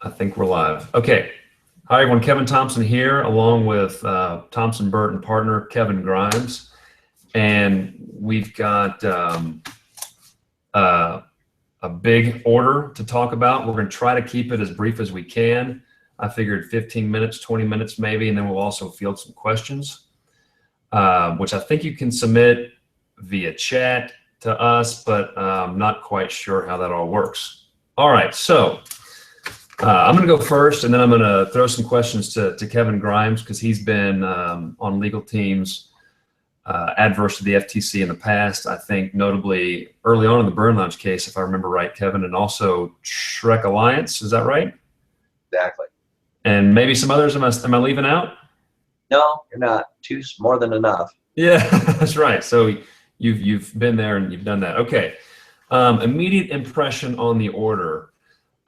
I think we're live. Okay. Hi, everyone. Kevin Thompson here, along with Thompson Burton partner Kevin Grimes. And we've got a big order to talk about. We're going to try to keep it as brief as we can. I figured 15 minutes, 20 minutes maybe, and then we'll also field some questions, which I think you can submit via chat to us, but I'm not quite sure how that all works. All right, so I'm going to go first, and then I'm going to throw some questions to Kevin Grimes, because he's been on legal teams adverse to the FTC in the past. I think notably early on in the Bern Labs case, if I remember right, Kevin, and also Shrek Alliance. Is that right? Exactly. And maybe some others. Am I leaving out? No, you're not. Two's more than enough. Yeah, that's right. So you've been there and you've done that. Okay. Immediate impression on the order.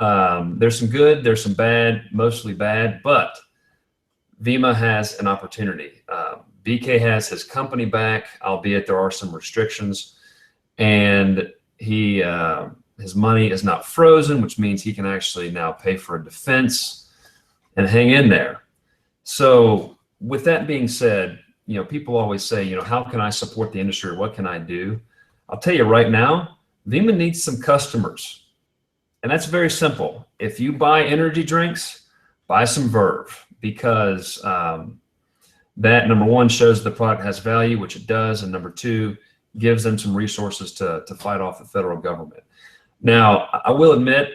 There's some good, there's some bad, mostly bad, but Vemma has an opportunity. BK has his company back, albeit there are some restrictions, and his money is not frozen, which means he can actually now pay for a defense and hang in there. So with that being said, people always say, how can I support the industry, or what can I do? I'll tell you right now, Vemma needs some customers. And that's very simple. If you buy energy drinks, buy some Verve, because that, number one, shows the product has value, which it does, and number two, gives them some resources to fight off the federal government. Now, I will admit,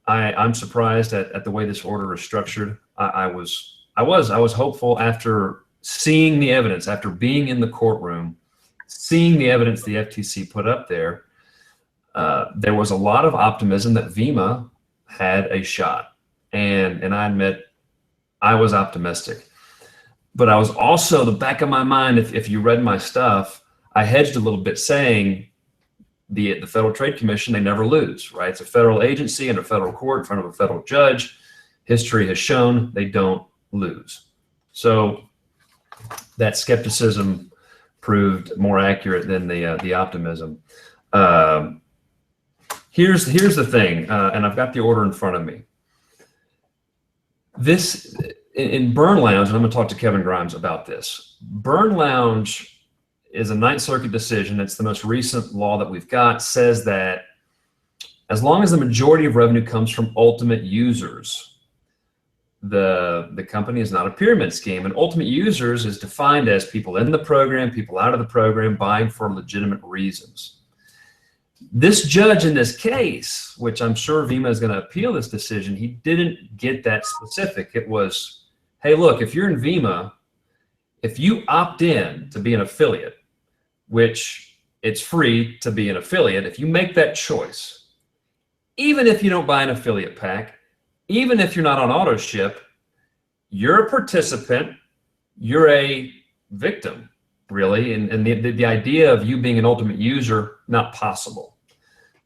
I'm surprised at the way this order is structured. I was hopeful after seeing the evidence, after being in the courtroom, seeing the evidence the FTC put up there. There was a lot of optimism that Vemma had a shot, and I admit I was optimistic. But I was also, the back of my mind, if you read my stuff, I hedged a little bit saying the Federal Trade Commission, they never lose, right? It's a federal agency in a federal court in front of a federal judge. History has shown they don't lose. So that skepticism proved more accurate than the optimism. Here's the thing, and I've got the order in front of me. This, in Bern Lounge, and I'm going to talk to Kevin Grimes about this. Bern Lounge is a Ninth Circuit decision. It's the most recent law that we've got, says that as long as the majority of revenue comes from ultimate users, the company is not a pyramid scheme. And ultimate users is defined as people in the program, people out of the program, buying for legitimate reasons. This judge in this case, which I'm sure Vemma is going to appeal this decision, he didn't get that specific. It was, hey, look, if you're in Vemma, if you opt in to be an affiliate, which it's free to be an affiliate, if you make that choice, even if you don't buy an affiliate pack, even if you're not on auto ship, you're a participant, you're a victim, really. And the idea of you being an ultimate user, not possible.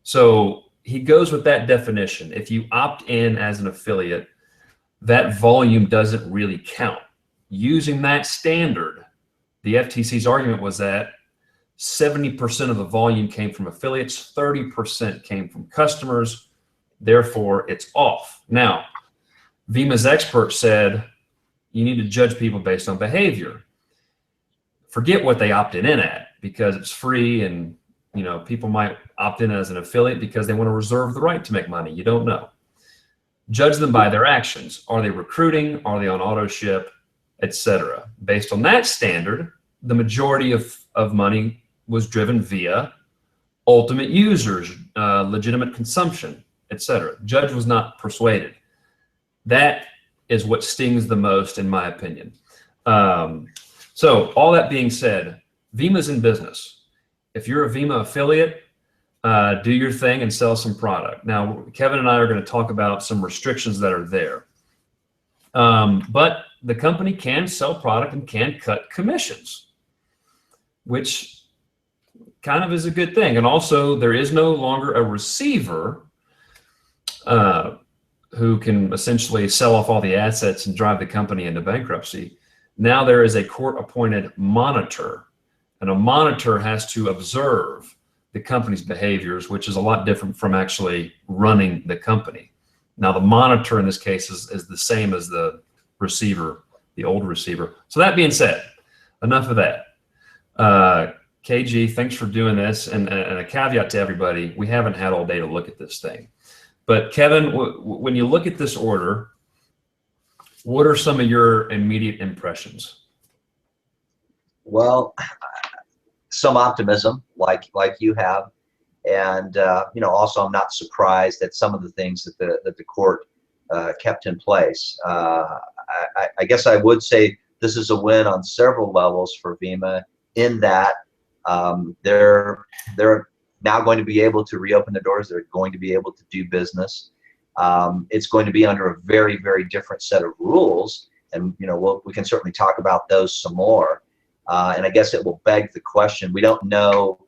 So he goes with that definition. If you opt in as an affiliate, that volume doesn't really count. Using that standard, the FTC's argument was that 70% of the volume came from affiliates, 30% came from customers, therefore it's off. Now, Vemma's expert said you need to judge people based on behavior. Forget what they opted in at, because it's free, and people might opt in as an affiliate because they want to reserve the right to make money. You don't know. Judge them by their actions. Are they recruiting? Are they on auto ship, etc.? Based on that standard, the majority of money was driven via ultimate users, legitimate consumption, etc. Judge was not persuaded. That is what stings the most, in my opinion. So all that being said, Vemma's in business. If you're a Vemma affiliate, do your thing and sell some product. Now, Kevin and I are going to talk about some restrictions that are there. But the company can sell product and can cut commissions, which kind of is a good thing. And also, there is no longer a receiver who can essentially sell off all the assets and drive the company into bankruptcy. Now there is a court-appointed monitor, and a monitor has to observe the company's behaviors, which is a lot different from actually running the company. Now the monitor in this case is the same as the receiver, the old receiver. So that being said, enough of that. KG, thanks for doing this. And a caveat to everybody, we haven't had all day to look at this thing. But Kevin, when you look at this order, what are some of your immediate impressions? Well, some optimism, like you have, and also I'm not surprised at some of the things that the court kept in place. I guess I would say this is a win on several levels for Vemma, in that they're now going to be able to reopen the doors. They're going to be able to do business. It's going to be under a very, very different set of rules, and we can certainly talk about those some more. And I guess it will beg the question. We don't know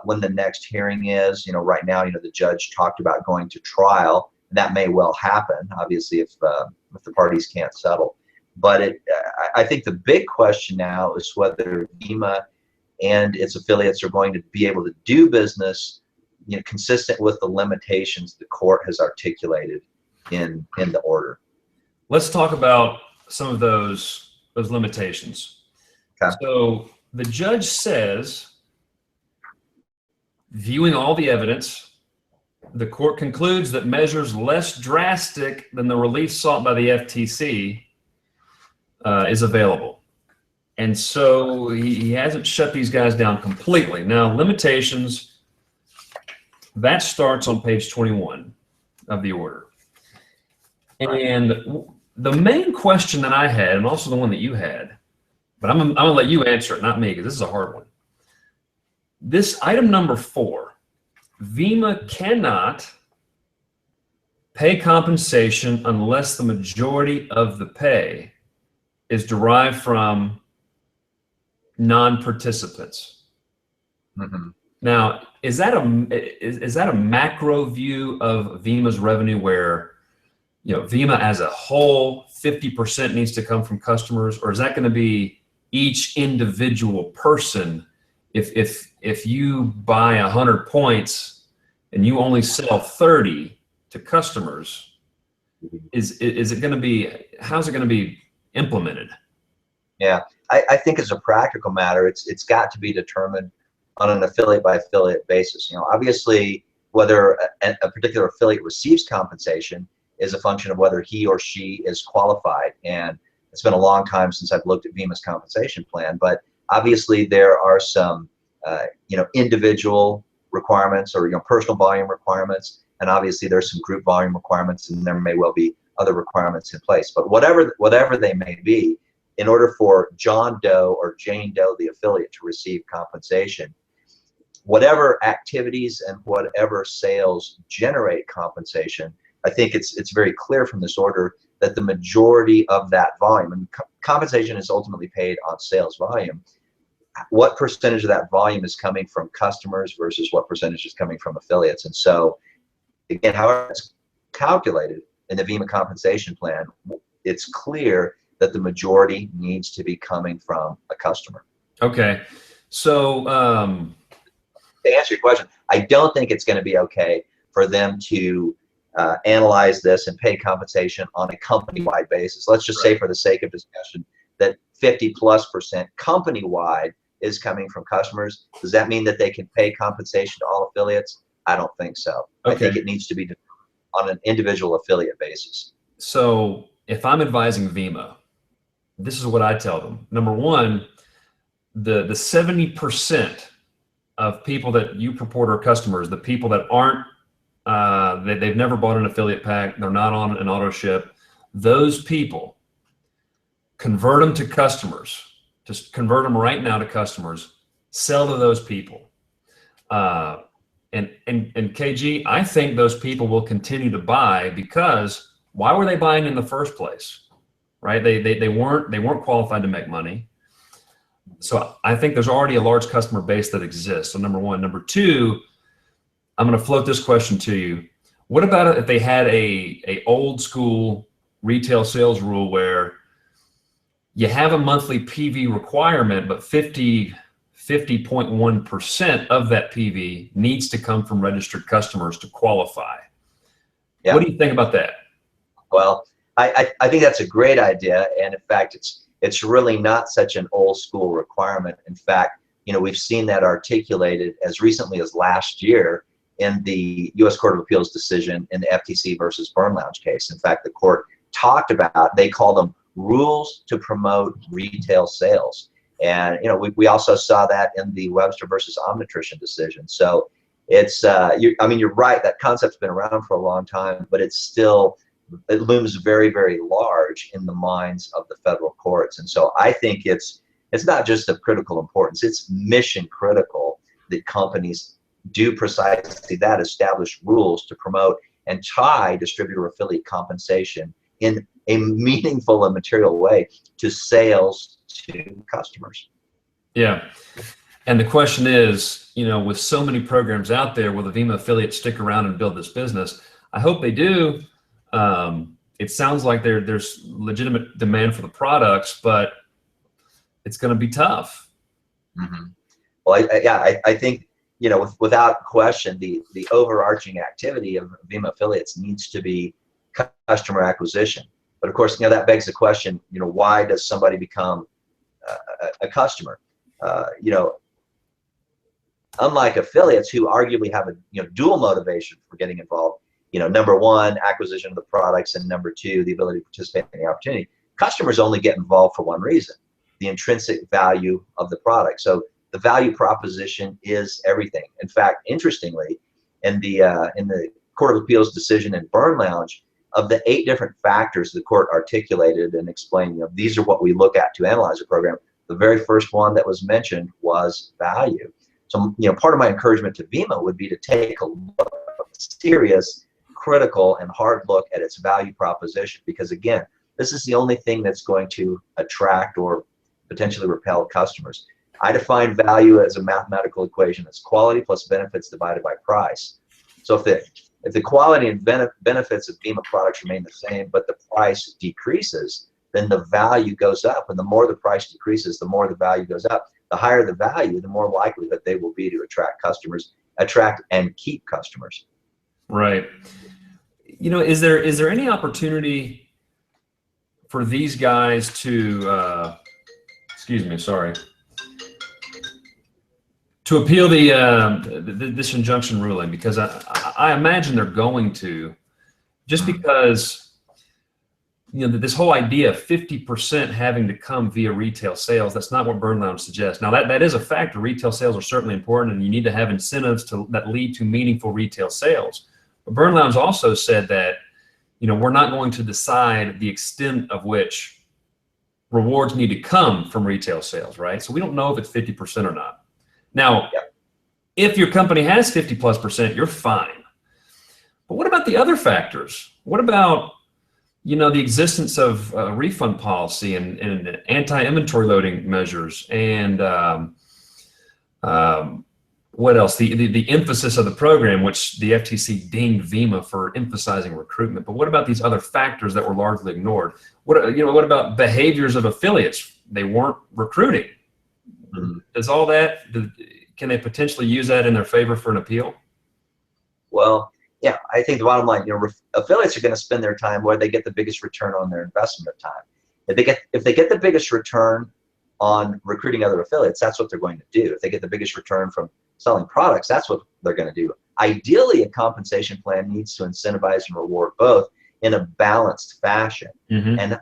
when the next hearing is. Right now, the judge talked about going to trial. That may well happen, obviously, if the parties can't settle. But I think the big question now is whether Vemma and its affiliates are going to be able to do business, consistent with the limitations the court has articulated in the order. Let's talk about some of those limitations. Okay. So the judge says, viewing all the evidence, the court concludes that measures less drastic than the relief sought by the FTC is available. And so he hasn't shut these guys down completely. Now, limitations, that starts on page 21 of the order. And the main question that I had, and also the one that you had, but I'm gonna let you answer it, not me, because this is a hard one. This item number 4, Vemma cannot pay compensation unless the majority of the pay is derived from non-participants. Mm-hmm. Now, is that a macro view of Vemma's revenue, where Vemma as a whole 50% needs to come from customers, or is that going to be each individual person? If you buy 100 points and you only sell 30 to customers, is it going to be, how's it going to be implemented? Yeah, I think as a practical matter, it's got to be determined on an affiliate by affiliate basis. Obviously, whether a particular affiliate receives compensation is a function of whether he or she is qualified. And it's been a long time since I've looked at Vemma's compensation plan, but obviously there are some individual requirements, or personal volume requirements, and obviously there's some group volume requirements, and there may well be other requirements in place. But whatever they may be, in order for John Doe or Jane Doe, the affiliate, to receive compensation, whatever activities and whatever sales generate compensation, I think it's very clear from this order that the majority of that volume, and compensation is ultimately paid on sales volume, what percentage of that volume is coming from customers versus what percentage is coming from affiliates. And so, again, however it's calculated in the Vemma compensation plan, it's clear that the majority needs to be coming from a customer. Okay. So to answer your question, I don't think it's going to be okay for them to analyze this and pay compensation on a company-wide basis. Let's just say, for the sake of discussion, that 50+% company-wide is coming from customers. Does that mean that they can pay compensation to all affiliates? I don't think so. Okay. I think it needs to be on an individual affiliate basis. So if I'm advising Vemma, this is what I tell them. Number one, the 70% of people that you purport are customers, the people that aren't, they've never bought an affiliate pack, they're not on an auto ship, those people, convert them to customers. Just convert them right now to customers. Sell to those people. And KG, I think those people will continue to buy, because why were they buying in the first place? Right? They weren't qualified to make money. So I think there's already a large customer base that exists. So number one. Number two, I'm going to float this question to you. What about if they had a old school retail sales rule where you have a monthly PV requirement, but 50.1% of that PV needs to come from registered customers to qualify? Yeah. What do you think about that? Well, I think that's a great idea, and in fact, it's really not such an old school requirement. In fact, we've seen that articulated as recently as last year in the U.S. Court of Appeals decision in the FTC versus Bern Lounge case. In fact, the court talked about, they call them rules to promote retail sales. And we also saw that in the Webster versus Omnitrition decision. So it's you're right, that concept's been around for a long time, but it looms very, very large in the minds of the federal courts. And so I think it's not just of critical importance, it's mission critical that companies do precisely that, establish rules to promote and tie distributor affiliate compensation in a meaningful and material way to sales to customers. Yeah. And the question is, with so many programs out there, will the Vemma affiliates stick around and build this business? I hope they do. It sounds like there's legitimate demand for the products, but it's going to be tough. Mm-hmm. Well, I think, without question, the overarching activity of Vemma affiliates needs to be customer acquisition. But of course, that begs the question, why does somebody become a customer? Unlike affiliates who arguably have a dual motivation for getting involved, number one, acquisition of the products, and number two, the ability to participate in the opportunity. Customers only get involved for one reason: the intrinsic value of the product. So the value proposition is everything. In fact, interestingly, in the Court of Appeals decision in Bern Lounge, of the 8 different factors the court articulated and explained, these are what we look at to analyze a program, the very first one that was mentioned was value. So, part of my encouragement to Vemma would be to take a look, serious, critical, and hard look at its value proposition, because again, this is the only thing that's going to attract or potentially repel customers. I define value as a mathematical equation. It's quality plus benefits divided by price. So if the quality and benefits of Vemma products remain the same, but the price decreases, then the value goes up. And the more the price decreases, the more the value goes up. The higher the value, the more likely that they will be to attract and keep customers. Right. Is there any opportunity for these guys to, to appeal this injunction ruling? Because I imagine they're going to, just because this whole idea of 50% having to come via retail sales, that's not what Bern Lounge suggests. Now that is a factor. Retail sales are certainly important, and you need to have incentives that lead to meaningful retail sales. But Bern Lounge also said that we're not going to decide the extent of which rewards need to come from retail sales, right? So we don't know if it's 50% or not. Now, if your company has 50+%, you're fine. But what about the other factors? What about the existence of refund policy and anti-inventory loading measures, and what else? The emphasis of the program, which the FTC dinged Vemma for emphasizing recruitment. But what about these other factors that were largely ignored? What about behaviors of affiliates? They weren't recruiting. Does all that, can they potentially use that in their favor for an appeal? Well, yeah, I think the bottom line, affiliates are going to spend their time where they get the biggest return on their investment of time. If they get the biggest return on recruiting other affiliates, that's what they're going to do. If they get the biggest return from selling products, that's what they're going to do. Ideally, a compensation plan needs to incentivize and reward both in a balanced fashion. Mm-hmm. And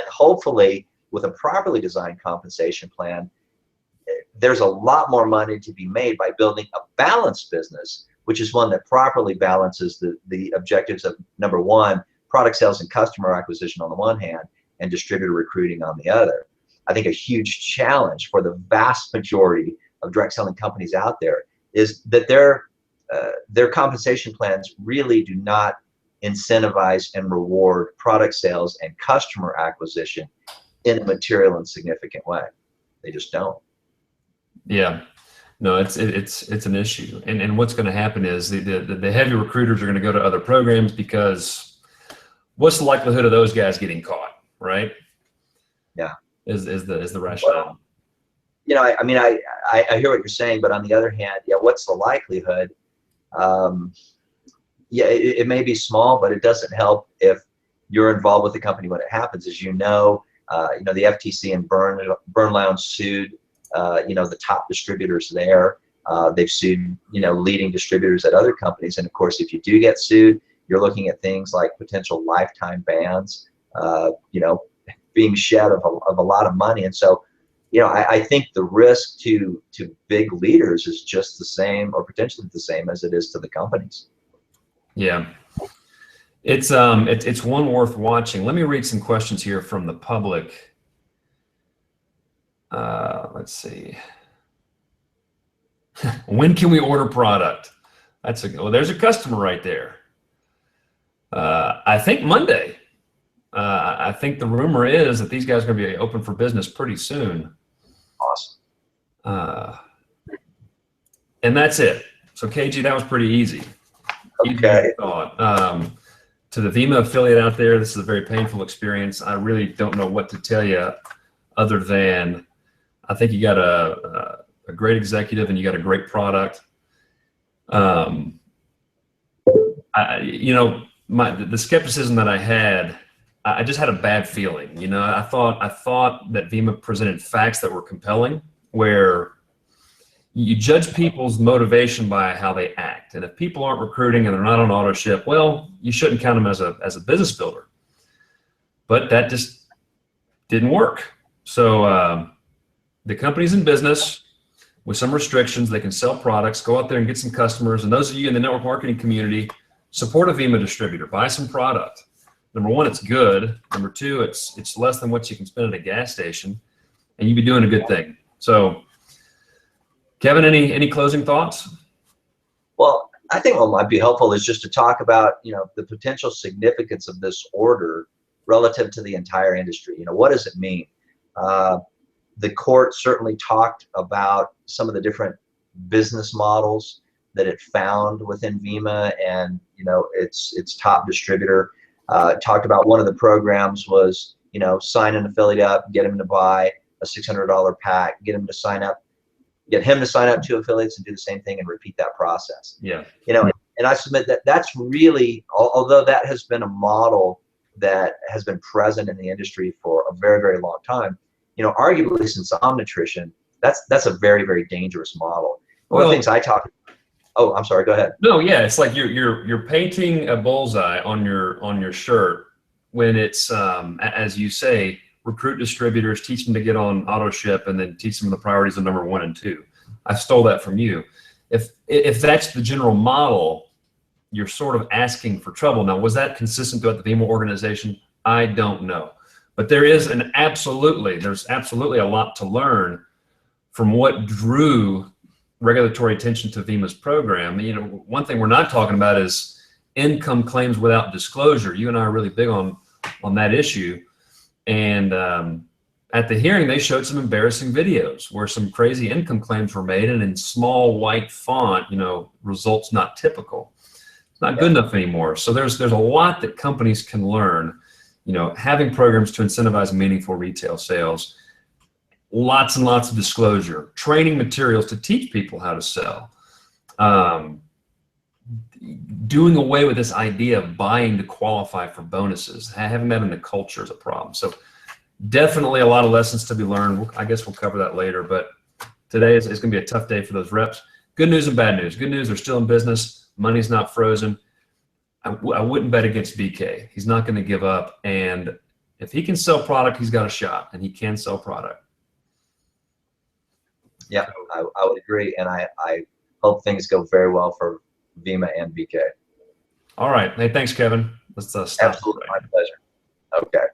hopefully, with a properly designed compensation plan, there's a lot more money to be made by building a balanced business, which is one that properly balances the objectives of, number one, product sales and customer acquisition on the one hand, and distributor recruiting on the other. I think a huge challenge for the vast majority of direct selling companies out there is that their compensation plans really do not incentivize and reward product sales and customer acquisition in a material and significant way. They just don't. Yeah, no, it's an issue, and what's going to happen is the heavy recruiters are going to go to other programs, because what's the likelihood of those guys getting caught, right? Yeah, is the rationale. Well, I hear what you're saying, but on the other hand, what's the likelihood? It may be small, but it doesn't help if you're involved with the company when it happens. As you know, the FTC and Bern Lounge sued, the top distributors there. They've sued, leading distributors at other companies. And of course, if you do get sued, you're looking at things like potential lifetime bans, being shed of a lot of money. And so, I think the risk to big leaders is just the same, or potentially the same, as it is to the companies. Yeah, it's one worth watching. Let me read some questions here from the public. Let's see. When can we order product? There's a customer right there. I think Monday. I think the rumor is that these guys are going to be open for business pretty soon. Awesome. And that's it. So KG, that was pretty easy. Okay. To the Vemma affiliate out there, this is a very painful experience. I really don't know what to tell you other than I think you got a great executive and you got a great product. The skepticism that I had, I just had a bad feeling. I thought that Vemma presented facts that were compelling, where you judge people's motivation by how they act. And if people aren't recruiting and they're not on auto ship, well, you shouldn't count them as a business builder. But that just didn't work. So the company's in business with some restrictions. They can sell products, go out there and get some customers. And those of you in the network marketing community, support a Vemma distributor, buy some product. Number one, it's good. Number two, it's less than what you can spend at a gas station, and you'd be doing a good thing. So Kevin, any closing thoughts? Well, I think what might be helpful is just to talk about, the potential significance of this order relative to the entire industry. What does it mean? The court certainly talked about some of the different business models that it found within Vemma and, its top distributor. Talked about one of the programs was, sign an affiliate up, get him to buy a $600 pack, get him to sign up 2 affiliates and do the same thing and repeat that process. Yeah. And I submit that that's really, although that has been a model that has been present in the industry for a very, very long time, arguably since Omnitrition, that's a very, very dangerous model. One of the things I talk about. Oh, I'm sorry, go ahead. No, yeah, it's like you're painting a bullseye on your shirt when it's as you say, recruit distributors, teach them to get on auto ship, and then teach them the priorities of number 1 and 2. I stole that from you. If that's the general model, you're sort of asking for trouble. Now, was that consistent throughout the Vemma organization? I don't know. But there's absolutely a lot to learn from what drew regulatory attention to Vemma's program. One thing we're not talking about is income claims without disclosure. You and I are really big on that issue. And at the hearing, they showed some embarrassing videos where some crazy income claims were made, and in small white font, results not typical. It's not good enough anymore. So there's a lot that companies can learn, having programs to incentivize meaningful retail sales, lots and lots of disclosure, training materials to teach people how to sell, doing away with this idea of buying to qualify for bonuses. Having that in the culture is a problem. So definitely a lot of lessons to be learned. I guess we'll cover that later, but today is going to be a tough day for those reps. Good news and bad news. Good news, they're still in business. Money's not frozen. I wouldn't bet against BK. He's not going to give up. And if he can sell product, he's got a shot, and he can sell product. Yeah, I would agree. And I hope things go very well for Vemma and BK. All right. Hey, thanks, Kevin. Let's stop. Absolutely, my pleasure. Okay.